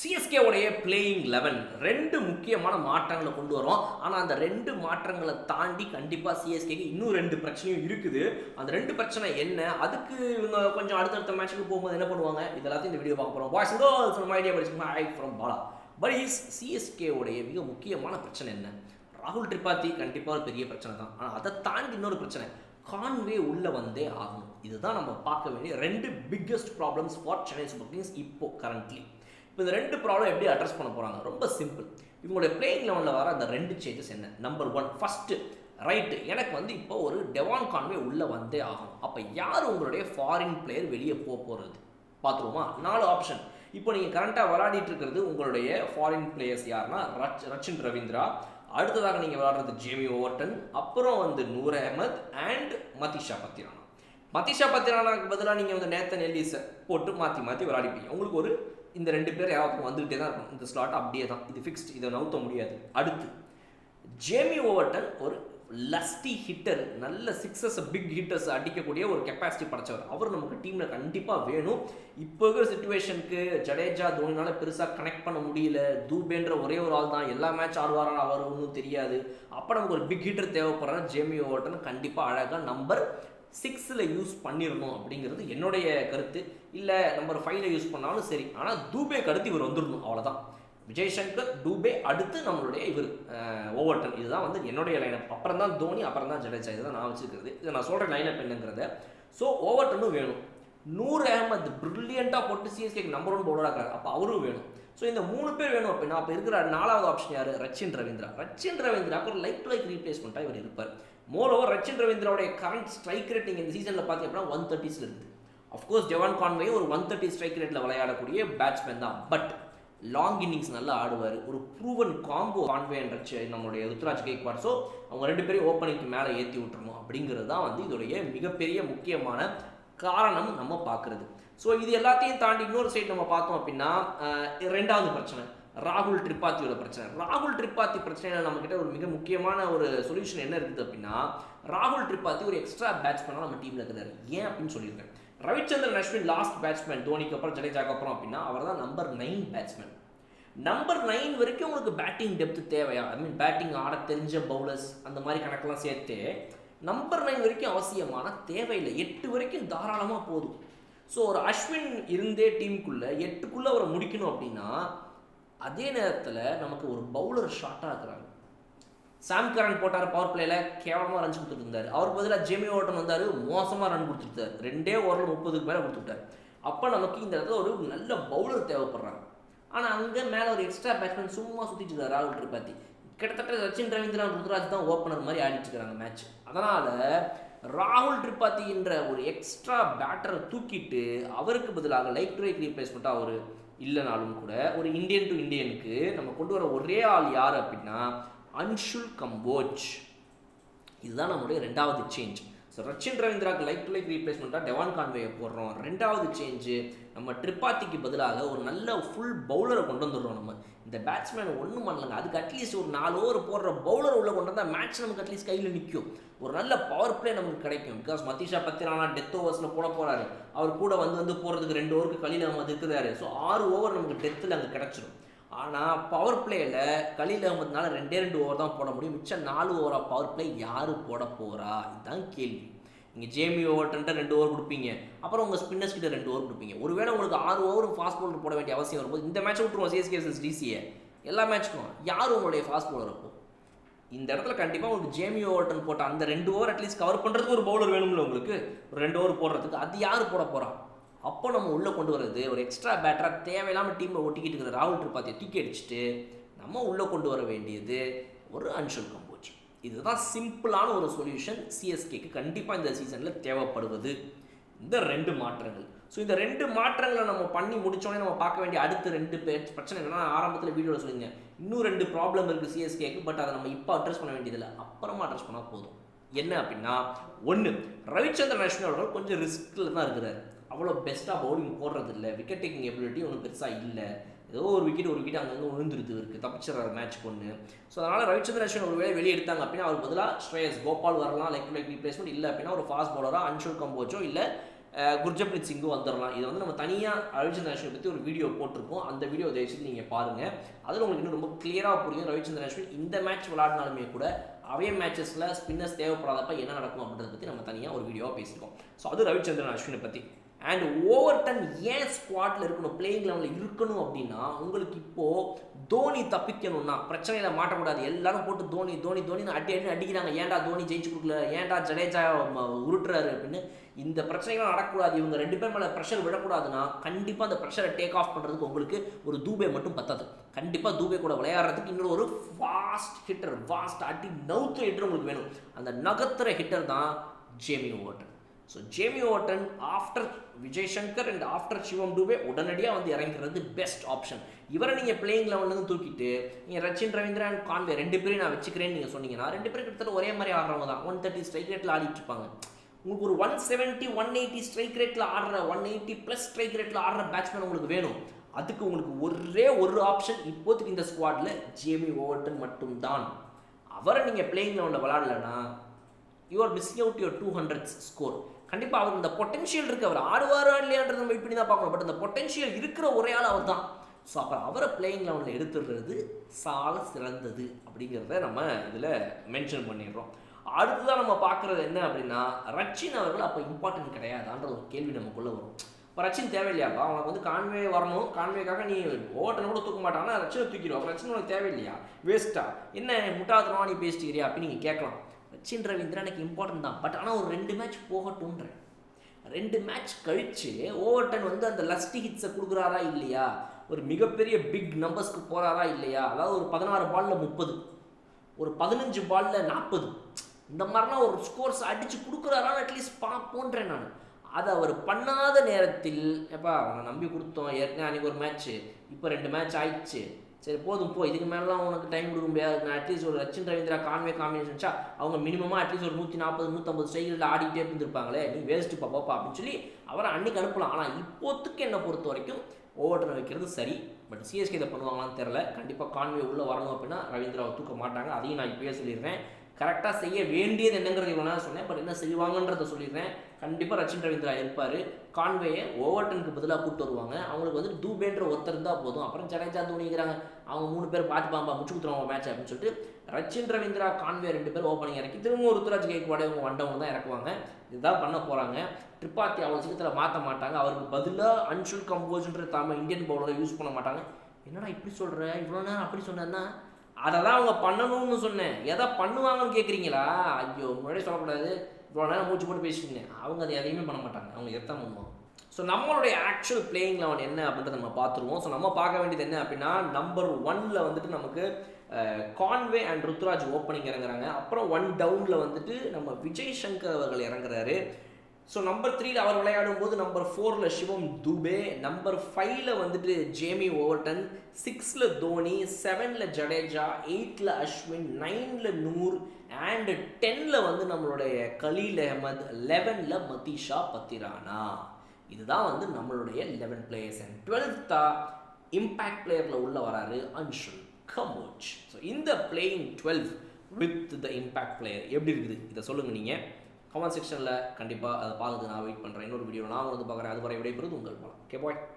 CSK உடைய playing 11 ரெண்டு முக்கியமான மாற்றங்களை கொண்டு வரும். ஆனால் அந்த ரெண்டு மாற்றங்களை தாண்டி கண்டிப்பாக சிஎஸ்கேக்கு இன்னும் ரெண்டு பிரச்சனையும் இருக்குது. அந்த ரெண்டு பிரச்சனை என்ன, அதுக்கு இவங்க கொஞ்சம் அடுத்தடுத்த மேட்சுக்கு போகும்போது என்ன பண்ணுவாங்க, இதெல்லாத்தையும் இந்த வீடியோ பார்க்க போகிறோம். பாய்ஸ் அண்ட் கேர்ள்ஸ் ஃப்ரம் ஐடியா படிச்சுக்கோங்க. ஐ ஃப்ரம் பாலா. பட் சிஎஸ்கே உடைய மிக முக்கியமான பிரச்சனை என்ன? ராகுல் திரிபாதி கண்டிப்பாக ஒரு பெரிய பிரச்சனை தான். ஆனால் அதை தாண்டி இன்னொரு பிரச்சனை, கான்வே உள்ள வந்தே ஆகணும். இதுதான் நம்ம பார்க்க வேண்டிய ரெண்டு biggest problems for Chennai super Kings இப்போ கரண்ட்லி. இப்போ இந்த ரெண்டு ப்ராப்ளம் எப்படி அட்ரஸ் பண்ண போகிறாங்க? ரொம்ப சிம்பிள். இவங்களுடைய பிளேயிங் லெவனில் வர அந்த ரெண்டு சேஞ்சஸ் என்ன? நம்பர் 1, ஃபஸ்ட்டு ரைட்டு, எனக்கு இப்போ ஒரு டெவான் கான்வே உள்ளே வந்தே ஆகணும். அப்போ யார் உங்களுடைய ஃபாரின் பிளேயர் வெளியே போகிறது பார்த்துருவோமா? 4 ஆப்ஷன். இப்போ நீங்கள் கரண்ட்டாக விளையாடிட்டு இருக்கிறது உங்களுடைய ஃபாரின் பிளேயர்ஸ் யாருன்னா ரச்சின் ரவீந்திரா, அடுத்ததாக நீங்கள் விளையாடுறது ஜேமி ஓவர்டன், அப்புறம் நூர் அஹமத் அண்ட் மதிஷா பத்திரானாக்கு பதிலாக நீங்கள் நேத்தன் எல்லிஸை போட்டு மாற்றி விளையாடிப்பீங்க. உங்களுக்கு இந்த ரெண்டு பேர் யாருக்கும் வந்துகிட்டே தான் இருக்கும். இந்த ஸ்லாட் அப்படியே தான், இது ஃபிக்ஸ்ட், இதை நவுத்த முடியாது. அடுத்து ஜேமி ஓவர்டன் ஒரு லஸ்டி ஹிட்டர், நல்ல சிக்ஸஸ் பிக் ஹிட்டர்ஸ் அடிக்கக்கூடிய ஒரு கெப்பாசிட்டி படைச்சவர். அவர் நமக்கு டீமில் கண்டிப்பாக வேணும். இப்போ இருக்கிற சுச்சுவேஷனுக்கு ஜடேஜா தோனினால பெருசாக கனெக்ட் பண்ண முடியல. தூபேன்ற ஒரே ஒரு ஆள் தான், எல்லா மேட்ச் ஆடுவாரான்னு அவர் ஒன்றும் தெரியாது. அப்போ நமக்கு ஒரு பிக் ஹிட்டர் தேவைப்படுறாங்க. ஜேமி ஓவர்டன் கண்டிப்பாக அழகாக நம்பர் 6 யூஸ் பண்ணிடணும் அப்படிங்கிறது என்னுடைய கருத்து. இல்லை நம்பர் 5 யூஸ் பண்ணாலும் சரி, ஆனால் தூபேக்கு அடுத்து இவர் வந்துடணும், அவ்வளோதான். விஜய் சங்கர், தூபே, அடுத்து நம்மளுடைய இவர் ஓவர்டன். இதுதான் என்னுடைய லைனப். அப்புறம் தான் தோனி, அப்புறம் தான் ஜடேஜா. இதுதான் நான் வச்சுருக்கிறது. இதை நான் சொல்கிற லைனப் என்னங்கிறத. ஸோ ஓவர்டனும் வேணும். நூர் அஹமத் பிரில்லியண்ட்டாக போட்டு சிஎஸ்கேக்கு நம்பர் 1 பவுலராக இருக்காரு, அப்போ அவரும் வேணும். ஸோ இந்த 3 பேர் வேணும் அப்படின்னா அப்போ இருக்கிற 4வது ஆப்ஷன் யார்? ரச்சின் ரவீந்திராவுக்கு ஒரு லைக் டு லைக் ரீப்ளேஸ்மெண்ட்டாக இவர் இருப்பார். மோரோவர் ரச்சின் ரவீந்திராவுடைய கரண்ட் ஸ்ட்ரைக் ரேட் நீங்கள் இந்த சீசனில் பார்த்தீங்க அப்படின்னா 130s இருக்குது. அஃப்கோர்ஸ் டெவான் கான்வே ஒரு 130 ஸ்ட்ரைக் ரேட்டில் விளையாடக்கூடிய பேட்ஸ்மேன் தான். பட் லாங் இன்னிங்ஸ் நல்லா ஆடுவார். ஒரு ப்ரூவன் காம்போ கான்வே என்ற நம்மளுடைய ருத்ராஜ் கேக்வாட். ஸோ அவங்க ரெண்டு பேரும் ஓப்பனிங்க்கு மேலே ஏற்றி விட்டுறணும் அப்படிங்கிறது தான் இதோடைய மிகப்பெரிய முக்கியமான காரணம் நம்ம பார்க்குறது. ஸோ இது எல்லாத்தையும் தாண்டி இன்னொரு சைடு நம்ம பார்த்தோம் அப்படின்னா ரெண்டாவது பிரச்சனை ராகுல் திரிபாத்தியோட பிரச்சனை. ராகுல் திரிபாத்தி பிரச்சனையில் நம்மக்கிட்ட ஒரு மிக முக்கியமான ஒரு சொல்யூஷன் என்ன இருக்குது அப்படின்னா, ராகுல் திரிபாத்தி ஒரு எக்ஸ்ட்ரா பேட்ஸ்மேனாக நம்ம டீமில் இருக்கிறாரு. ஏன் அப்படின்னு சொல்லியிருக்கேன். ரவிச்சந்திரன் அஸ்வின் லாஸ்ட் பேட்ஸ்மேன் தோனிக்கு அப்புறம் ஜடேஜாக்கு அப்புறம் அப்படின்னா அவர் தான் நம்பர் 9 பேட்ஸ்மேன். நம்பர் 9 வரைக்கும் உங்களுக்கு பேட்டிங் டெப்த் தேவையா? பேட்டிங் ஆட தெரிஞ்ச பவுலர்ஸ் அந்த மாதிரி கணக்கெல்லாம் சேர்த்து நம்பர் 9 வரைக்கும் அவசியமான தேவையில்லை. 8 வரைக்கும் தாராளமாக போதும். ஸோ ஒரு அஸ்வின் இருந்தே டீமுக்குள்ளே 8க்குள்ளே அவரை முடிக்கணும் அப்படின்னா, அதே நேரத்தில் நமக்கு ஒரு பவுலர் ஷார்ட்டாக இருக்கிறாங்க. சாம் கரன் போட்டார் பவர் பிளேயில், கேவலமாக ரன்ஸ் கொடுத்துட்டு இருந்தார். அவருக்கு பதிலாக ஜேமி ஓவர்டன் வந்தார், மோசமாக ரன் கொடுத்துட்டார். 2 ஓவரில் 30க்கு மேலே கொடுத்துட்டார். அப்போ நமக்கு இந்த இடத்துல ஒரு நல்ல பவுலர் தேவைப்படுறாங்க. ஆனால் அங்கே மேலே ஒரு எக்ஸ்ட்ரா பேட்ஸ்மேன் சும்மா சுற்றிட்டு இருக்கார் ராகுல் திரிபாதி. கிட்டத்தட்ட ரச்சின் ரவீந்திரா ருத்ராஜ் தான் ஓப்பனர் மாதிரி ஆடிட்டு இருக்கிறாங்க மேட்ச். அதனால் ராகுல் திரிபாதி என்ற ஒரு எக்ஸ்ட்ரா பேட்டரை தூக்கிட்டு அவருக்கு பதிலாக லைக் டு லைக் ரீப்ளேஸ்மெண்ட்டாக அவர் இல்லைனாலும் கூட ஒரு இந்தியன் டு இந்தியனுக்கு நம்ம கொண்டு வர ஒரே ஆள் யார் அப்படின்னா அன்ஷுல் கம்போஜ். இதுதான் நம்மளுடைய ரெண்டாவது சேஞ்ச். ஸோ ரச்சின் ரவீந்திராவுக்கு லைக் டு லைக் ரீப்ளேஸ்மெண்ட்டாக டெவான் கான்வே போடுறோம். ரெண்டாவது சேஞ்சு, நம்ம திரிபாத்திக்கு பதிலாக ஒரு நல்ல ஃபுல் பவுலரை கொண்டு வந்துடுறோம். நம்ம இந்த பேட்ஸ்மேன் ஒன்றும் பண்ணலங்க, அதுக்கு அட்லீஸ்ட் ஒரு 4 ஓவர் போடுற பவுலர் உள்ள கொண்டு வந்தால் மேட்ச் நமக்கு அட்லீஸ்ட் கையில் நிற்கும். ஒரு நல்ல பவர் பிளே நமக்கு கிடைக்கும். பிகாஸ் மதிஷா பத்திரானா டெத் ஓவர்ஸில் போட போகிறாரு. அவர் கூட போடுறதுக்கு 2 ஓவருக்கு கலீல் அஹமத் இருக்கிறாரு. ஸோ 6 ஓவர் நமக்கு டெத்தில் அங்கே கிடச்சிடும். ஆனால் பவர் பிளேயில் கலீல் அஹமத்னால 2 ஓவர் தான் போட முடியும். மிச்சம் 4 ஓவராக பவர் பிளே யார் போட போகிறா? இதுதான் கேள்வி. நீங்கள் ஜேமி ஓவர்டன்ட்ட 2 ஓவர் கொடுப்பீங்க, அப்புறம் உங்கள் ஸ்பின்னர்ஸ் கிட்ட 2 ஓவர் கொடுப்பீங்க. ஒருவேளை உங்களுக்கு 6 ஓவர் ஃபாஸ்ட் பவுலர் போட வேண்டிய அவசியம் வரும்போது இந்த மேட்ச் விட்டுருவோம். சிஎஸ்கே vs டிசிஏ எல்லா மேட்ச்க்கும் யார் உங்களுடைய ஃபாஸ்ட் பவுலர்? அப்போ இந்த இடத்துல கண்டிப்பாக உங்களுக்கு ஜேமி ஓவர்டன் போட்ட அந்த 2 ஓவர் அட்லீஸ்ட் கவர் பண்ணுறதுக்கு ஒரு பவுலர் வேணும்ல உங்களுக்கு, ஒரு 2 ஓவர் போடுறதுக்கு. அது யார் போட போகிறா? அப்போ நம்ம உள்ளே கொண்டு வர்றது ஒரு எக்ஸ்ட்ரா பேட்டராக தேவையில்லாமல் டீமில் ஒட்டிக்கிட்டு இருக்கிற ராகுல் திரிபாத்தியை தூக்கி அடிச்சுட்டு நம்ம உள்ளே கொண்டு வர வேண்டியது ஒரு அன்ஷுல் கம்போஜ். இதுதான் சிம்பிளான ஒரு சொல்யூஷன் சிஎஸ்கேக்கு கண்டிப்பாக இந்த சீசனில் தேவைப்படுவது இந்த 2 மாற்றங்கள். ஸோ இந்த 2 மாற்றங்களை நம்ம பண்ணி முடித்தோடனே நம்ம பார்க்க வேண்டிய அடுத்த 2 பிரச்சனை என்னன்னா, ஆரம்பத்தில் வீடியோவில் சொல்லிங்க இன்னும் 2 ப்ராப்ளம் இருக்குது சிஎஸ்கேக்கு. பட் அதை நம்ம இப்போ அட்ரஸ் பண்ண வேண்டியதில்லை, அப்புறமா அட்ரஸ் பண்ணால் போதும். என்ன அப்படின்னா, 1, ரவிச்சந்திரன் அஸ்வின் அவர்கள் கொஞ்சம் ரிஸ்கில் தான் இருக்கிறார். அவ்வளோ பெஸ்ட்டாக பவுலிங் போடுறது இல்லை. விக்கெட் டேக்கிங் எபிலிட்டி ஒன்றும் பெருசாக இல்லை. ஏதோ ஒரு விக்கெட் அங்கங்கே விழுந்துருது இருக்குது, தப்பிச்சிடற மேட்ச் கொண்டு. ஸோ அதனால் ரவிச்சந்திரன் அஸ்வின் ஒரு வேலை வெளியே எடுத்தாங்க அப்படின்னா அவருக்கு பதிலாக ஸ்ரேயஸ் கோபால் வரலாம் லைக் டு லைக் ரீப்ளேஸ்மெண்ட். இல்லை அப்படின்னா ஒரு ஃபாஸ்ட் பவுலராக அன்ஷுல் கம்போஜோ இல்லை குர்ஜப்ரீத் சிங்கும் வந்துடலாம். இதை வந்து நம்ம தனியாக ரவிச்சந்திரன் அஸ்வினை பற்றி ஒரு வீடியோ போட்டிருக்கோம். அந்த வீடியோ தயவுசெய்து நீங்கள் பாருங்கள். அதில் உங்களுக்கு இன்னும் ரொம்ப கிளியராக புரியும் ரவிச்சந்திரன் அஸ்வின் இந்த மேட்ச் விளையாடினாலுமே கூட அவே மேட்சஸில் ஸ்பின்னர்ஸ் தேவைப்படாதப்ப என்ன நடக்கும் அப்படின்றத பற்றி நம்ம தனியாக ஒரு வீடியோவாக பேசியிருக்கோம். ஸோ அது ரவிச்சந்திரன் அஸ்வினை பற்றி. அண்ட் ஓவர்டன் ஏன் ஸ்குவாடில் இருக்கணும், பிளேயிங் லெவலில் இருக்கணும் அப்படின்னா, உங்களுக்கு இப்போது தோனி தப்பிக்கணும்னா பிரச்சனையில் மாட்டக்கூடாது. எல்லாரும் போட்டு தோனி தோனி தோனின்னு அடிக்கிறாங்க. ஏன்டா தோனி ஜெயிச்சு கொடுக்கல, ஏன்டா ஜடேஜா உருட்டுறாரு அப்படின்னு. இந்த பிரச்சனைகள் நடக்கக்கூடாது. இவங்க 2 பேர் மேலே ப்ரெஷர் விடக்கூடாதுன்னா கண்டிப்பாக அந்த ப்ரெஷரை டேக் ஆஃப் பண்ணுறதுக்கு உங்களுக்கு ஒரு தூபே மட்டும் பத்தாது. கண்டிப்பாக தூபே கூட விளையாடுறதுக்கு இன்னொரு ஒரு ஃபாஸ்ட் ஹிட்டர், ஃபாஸ்ட் அடி நவுத்துற ஹிட்டர் உங்களுக்கு வேணும். அந்த நகத்துற ஹிட்டர் தான் Jamie Overton. So Jamie Overton after Vijay Shankar and after Shivam Dube உடனடியாக வந்து இறங்கிறது பெஸ்ட் ஆப்ஷன். இவரை நீங்கள் பிளேயிங் லெவல்லேருந்து தூக்கிட்டு நீங்கள் ரச்சின் ரவீந்திரா அண்ட் கான்வே 2 பேரையும் நான் வச்சுக்கிறேன்னு நீங்கள் சொன்னீங்கன்னா 2 பேரும் கிட்டத்தட்ட ஒரே மாதிரி ஆடுறவங்க தான். 130 ஸ்ட்ரைக் ரேட்டில் ஆடிட்டு இருப்பாங்க. உங்களுக்கு ஒரு 170 180 ஸ்ட்ரைக் ரேட்டில் ஆடுற 180 ப்ளஸ் ஸ்ட்ரைக் ரேட்டில் ஆடுற பேட்ஸ்மேன் உங்களுக்கு வேணும். அதுக்கு உங்களுக்கு ஒரே ஒரு ஆப்ஷன் இப்போதைக்கு இந்த ஸ்குவாடில் ஜேமி ஓவர்டன் மட்டும்தான். அவரை நீங்கள் பிளேயிங் லெவலில் விளாடலன்னா you are missing out your 200 score. கண்டிப்பாக அவருக்கு இந்த பொட்டன்ஷியல் இருக்குது. அவர் ஆடுவாரா இல்லையான்றதை வெயிட் பண்ணி தான் பார்க்கணும். பட் இந்த பொட்டன்ஷியல் இருக்கிற ஒரே ஆள் அவர் தான். ஸோ அப்புறம் அவரை பிளேயிங் லெவலில் எடுத்துடுறது சால சிறந்தது அப்படிங்கிறத நம்ம இதில் மென்ஷன் பண்ணிடுறோம். அடுத்ததான் நம்ம பார்க்குறது என்ன அப்படின்னா, ரச்சின் அவர்கள் அப்போ இம்பார்ட்டன்ட் கிடையாதான்ற ஒரு கேள்வி நமக்குள்ளே வரும். இப்போ ரச்சின் தேவையில்லையாப்பா, அவனுக்கு வந்து கான்வே வரணும், கான்வேக்காக நீ ஓவர்டன் கூட தூக்க மாட்டானா, ரச்சினை தூக்கிடுவோம். ரச்சின் உனக்கு தேவையில்லையா, வேஸ்ட்டா, என்ன முட்டாள்தனமா நீ பேசிட்டுக்கிறியா அப்படின்னு நீங்கள் கேட்கலாம். ரச்சின் ரவீந்திரா எனக்கு இம்பார்ட்டன்ட் தான். பட் ஆனால் ஒரு 2 மேட்ச் போகட்டும்ன்றேன். 2 மேட்ச் கழித்து ஓவர்டன் வந்து அந்த லஸ்டி ஹிட்ஸை கொடுக்குறாரா இல்லையா, ஒரு மிகப்பெரிய பிக் நம்பர்ஸ்க்கு போகிறாரா இல்லையா, அதாவது ஒரு 16 பாலில் 30, ஒரு 15 பாலில் 40, இந்த மாதிரிலாம் ஒரு ஸ்கோர்ஸ் அடித்து கொடுக்குறாரான்னு அட்லீஸ்ட் பார்ப்போன்றேன் நான். அதை அவர் பண்ணாத நேரத்தில் எப்பா அவனை நம்பி கொடுத்தோம், ஏற்கனவே அன்றைக்கி ஒரு மேட்ச்சு, இப்போ 2 மேட்ச் ஆயிடுச்சு, சரி போதும் போ, இதுக்கு மேலாம் உனக்கு டைம் கொடுக்க முடியாது. நான் அட்லீஸ்ட் ஒரு ரச்சின் ரவீந்திரா கான்வே காம்பினேஷன்ஸா அவங்க மினிமமாக அட்லீஸ்ட் ஒரு 140 150 ஸ்ட்ரைக்கில் ஆடிக்கிட்டே இருந்திருப்பாங்களே, நீ வேஸ்ட்டு பாப்பா அப்படின்னு சொல்லி அவரை அன்றைக்கி அனுப்பலாம். ஆனால் இப்போத்துக்கு என்னை பொறுத்த வரைக்கும் ஓவர்டன் வைக்கிறது சரி. பட் சிஎஸ்கே இதை பண்ணுவாங்களான்னு தெரில. கண்டிப்பாக கான்வே உள்ளே வரணும் அப்படின்னா ரவீந்திராவை தூக்க மாட்டாங்க. அதையும் நான் இப்போயே சொல்லிடுறேன். கரெக்டாக செய்ய வேண்டியது என்னங்கிறது இவ்வளோ நேரம் சொன்னேன். பட் என்ன செய்வாங்கன்றதை சொல்லிடுறேன். கண்டிப்பாக ரச்சின் ரவீந்திரா இருப்பார். கான்வேயை ஓவர்டனுக்கு பதிலாக கூப்பிட்டு வருவாங்க. அவங்களுக்கு வந்து தூபேன்ற ஒருத்தர் இருந்தால் போதும். அப்புறம் ஜடேஜா தோனிக்கிறாங்க, அவங்க 3 பேர் பார்த்துப்பாம்பா முடிச்சு கொடுத்துருவாங்க மேட்ச் அப்படின்னு சொல்லிட்டு ரச்சின் ரவீந்திரா கான்வே 2 பேர் ஓப்பனிங் இறக்கி திரும்ப ருத்துராஜ் கைக்வாடே அவங்க வண்டவங்க தான் இறக்குவாங்க. இதுதான் பண்ண போகிறாங்க. திரிபாத்தி அவ்வளோ சீக்கிரத்தில் மாற்ற மாட்டாங்க. அவருக்கு பதிலாக அன்ஷுல் கம்போஜ்ன்ற தாம இந்தியன் பவுலரை யூஸ் பண்ண மாட்டாங்க. என்னடா இப்படி சொல்கிற, இவ்வளோ நேரம் அப்படி சொன்னேன்னா அதை தான் அவங்க பண்ணணும்னு சொன்னேன். எதை பண்ணுவாங்கன்னு கேட்குறீங்களா? ஐயோ முன்னாடியே சொல்லக்கூடாது, இவ்வளோ நேரம் மூச்சு போட்டு பேசிட்டீங்க. அவங்க அதை எதையுமே பண்ண மாட்டாங்க, அவங்க எத்தான் பண்ணுவாங்க. ஸோ நம்மளுடைய ஆக்சுவல் பிளேயிங் லெவன் என்ன அப்படின்றத நம்ம பார்த்துருவோம். ஸோ நம்ம பார்க்க வேண்டியது என்ன அப்படின்னா, நம்பர் 1 வந்துட்டு நமக்கு கான்வே அண்ட் ருத்துராஜ் ஓப்பனிங் இறங்குறாங்க. அப்புறம் 1 டவுனில் வந்துட்டு நம்ம விஜய் சங்கர் அவர்கள் இறங்குறாரு. ஸோ நம்பர் 3 அவர் விளையாடும் போது நம்பர் 4 சிவம் துபே, நம்பர் 5 வந்துட்டு Jamie Overton, 6 Dhoni, 7 Jadeja, 8 Ashwin, 9 Noor and 10 வந்து நம்மளுடைய கலீல் அஹமத், 11 மதீஷா பத்திரானா. இதுதான் வந்து நம்மளுடைய 11 பிளேயர்ஸ். அண்ட் 12th இம்பேக்ட் பிளேயரில் உள்ள வராரு அன்ஷுல் கம்போஜ். ஸோ இந்த playing 12 with the impact player எப்படி இருக்குது இதை சொல்லுங்கள் நீங்கள் கமெண்ட் செக்ஷனில். கண்டிப்பாக அதை பார்த்து நான் வெயிட் பண்ணுறேன். இன்னொரு வீடியோ நான் வந்து பார்க்குறேன். அதுவரை விடைபெறுவது உங்கள் போலாம். Okay bye.